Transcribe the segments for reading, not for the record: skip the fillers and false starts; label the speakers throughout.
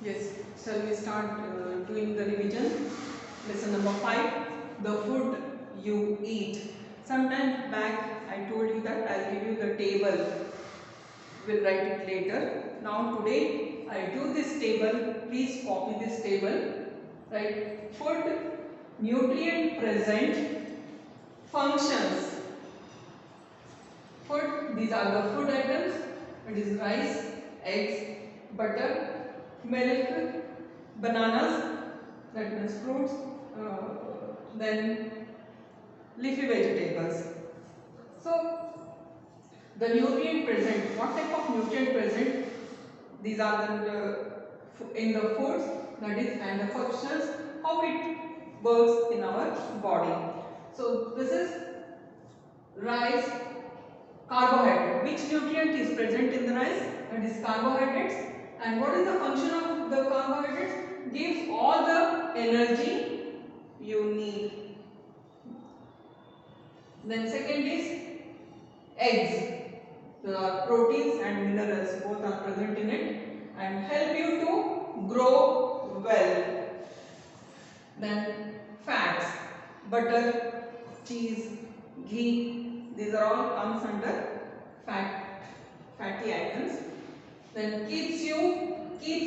Speaker 1: Yes, shall we start doing the revision? Lesson number 5, the food you eat. Sometime back I told you that I'll give you the table. We'll write it later. Now today I do this table. Please copy this table. Right? Food, nutrient present, functions. Food, these are the food items. It is rice, eggs, butter, milk, bananas, that means fruits, then leafy vegetables. So the nutrient present, what type of nutrient present? These are in the foods, that is, and the functions, how it works in our body. So this is rice, carbohydrate. Which nutrient is present in the rice? That is carbohydrates. And what is the function of the carbohydrates? Gives all the energy you need. Then second is eggs. The proteins and minerals both are present in it and help you to grow well. Then fats, butter, cheese, ghee, these are all comes under fatty items. Then keeps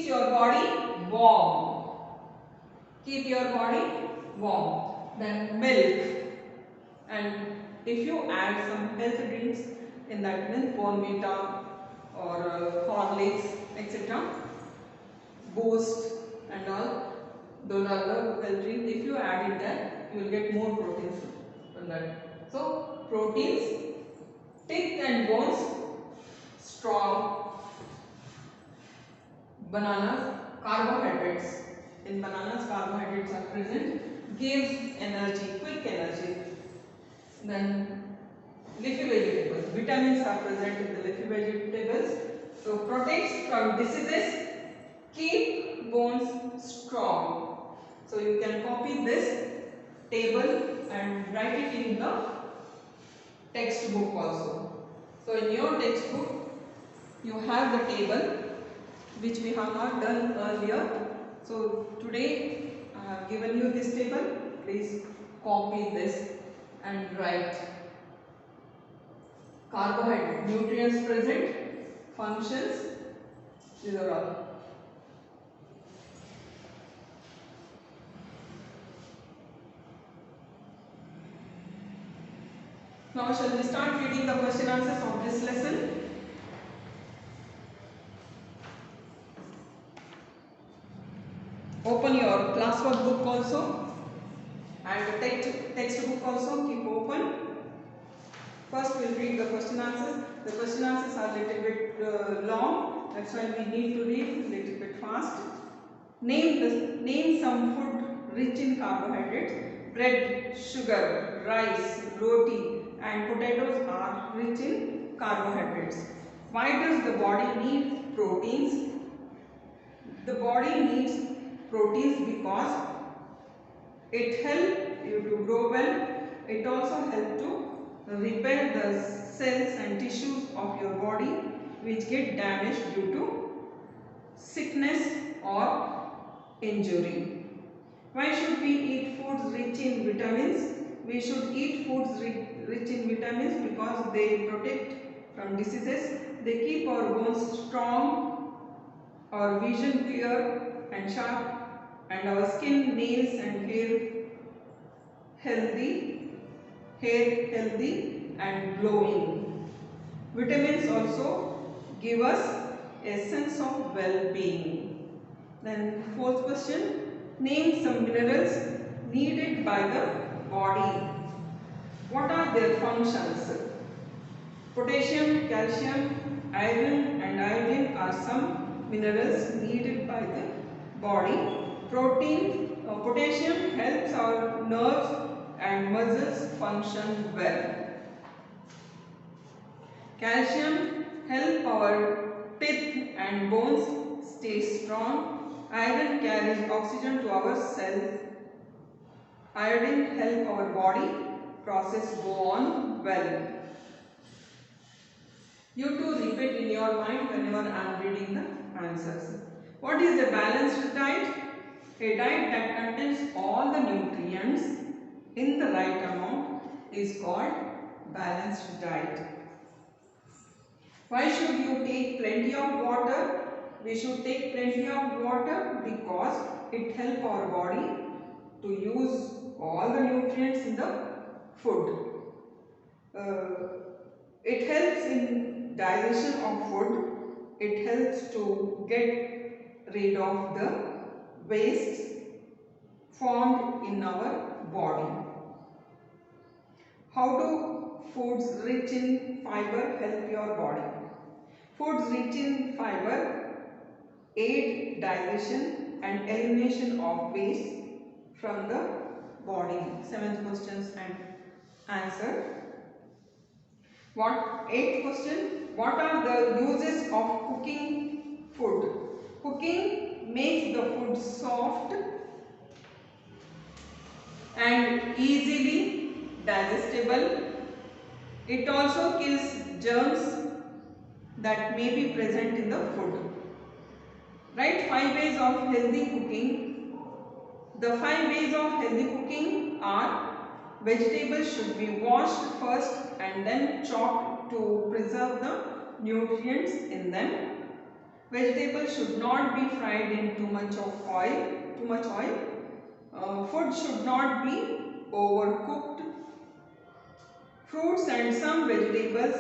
Speaker 1: your body warm. Keep your body warm. Then milk, and if you add some health drinks in that, means Bournvita or Horlicks, etc., Boost and all, those are the health drinks. If you add it there, you will get more proteins from that. So proteins, teeth and bones, strong. Bananas, carbohydrates. In bananas, carbohydrates are present, gives energy, quick energy. Then leafy vegetables, vitamins are present in the leafy vegetables. So protects from diseases, keep bones strong. So you can copy this table and write it in the textbook also. So in your textbook, you have the table which we have not done earlier. So today I have given you this table. Please copy this and write carbohydrate, nutrients present, functions, these are all. Now shall we start reading the question answers of this lesson? Open your classwork book also and the textbook also, keep open. First we will read the question answers. The question answers are a little bit long, that's why we need to read a little bit fast. Name some food rich in carbohydrates. Bread, sugar, rice, roti and potatoes are rich in carbohydrates. Why does the body need proteins? The body needs proteins because it helps you to grow well. It also helps to repair the cells and tissues of your body which get damaged due to sickness or injury. Why should we eat foods rich in vitamins? We should eat foods rich in vitamins because they protect from diseases. They keep our bones strong, our vision clear and sharp, and our skin, nails and healthy and glowing. Vitamins also give us a sense of well-being. Then fourth question, name some minerals needed by the body. What are their functions? Potassium, calcium, iron and iodine are some minerals needed by the body. Potassium helps our nerves and muscles function well. Calcium helps our teeth and bones stay strong. Iron carries oxygen to our cells. Iodine helps our body process go on well. You too repeat in your mind whenever I am reading the answers. What is a balanced diet? A diet that contains all the nutrients in the right amount is called balanced diet. Why should you take plenty of water? We should take plenty of water because it helps our body to use all the nutrients in the food. It helps in digestion of food. It helps to get rid of the waste formed in our body. How do foods rich in fiber help your body? Foods rich in fiber aid digestion and elimination of waste from the body. 7th questions and answer. Eighth question. What are the uses of cooking food? Cooking makes the food soft and easily digestible. It also kills germs that may be present in the food. Write 5 ways of healthy cooking. The 5 ways of healthy cooking are: vegetables should be washed first and then chopped to preserve the nutrients in them. Vegetables should not be fried in too much oil. Food should not be overcooked. Fruits and some vegetables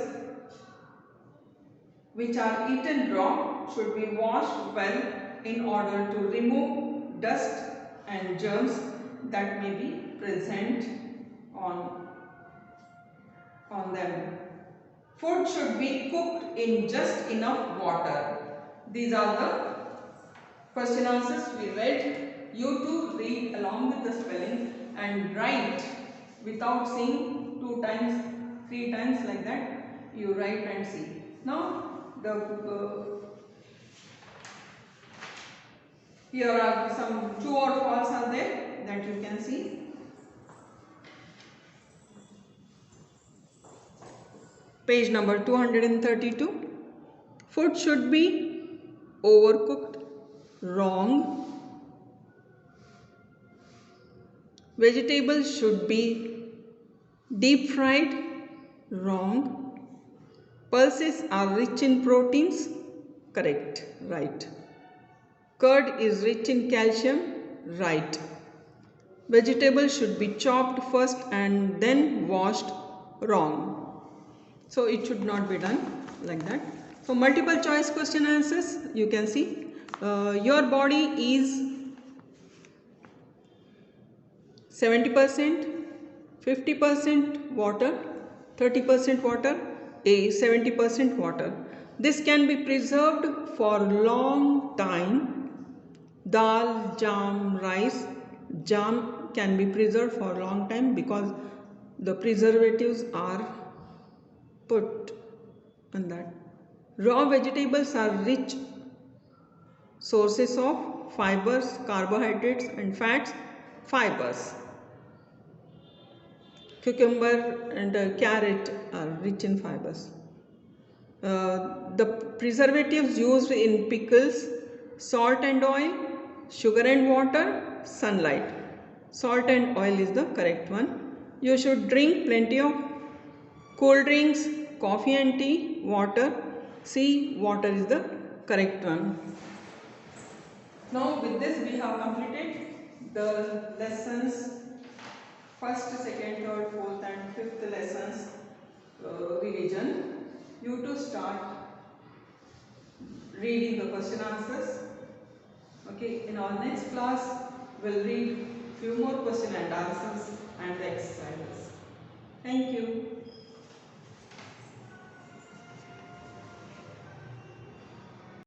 Speaker 1: which are eaten raw should be washed well in order to remove dust and germs that may be present on them. Food should be cooked in just enough water. These are the question answers we read. You too read along with the spelling and write without seeing 2 times, 3 times like that. You write and see. Now here are some true or false are there that you can see. Page number 232. Food should be overcooked. Wrong. Vegetables should be deep fried. Wrong. Pulses are rich in proteins. Correct. Right. Curd is rich in calcium. Right. Vegetables should be chopped first and then washed. Wrong. So it should not be done like that. So multiple choice question answers you can see. Your body is 70%, 50% water, 30% water, 70% water. This can be preserved for long time. Dal, jam, rice, jam can be preserved for a long time because the preservatives are put on that. Raw vegetables are rich sources of fibers, carbohydrates and fats. Fibers. Cucumber and carrot are rich in fibers. The preservatives used in pickles: salt and oil, sugar and water, sunlight. Salt and oil is the correct one. You should drink plenty of cold drinks, coffee and tea, water. See, water is the correct one. Now with this we have completed the lessons, first, second, third, fourth and fifth lessons revision. You to start reading the question answers. Okay, in our next class we'll read few more question and answers and the exercises. Thank you.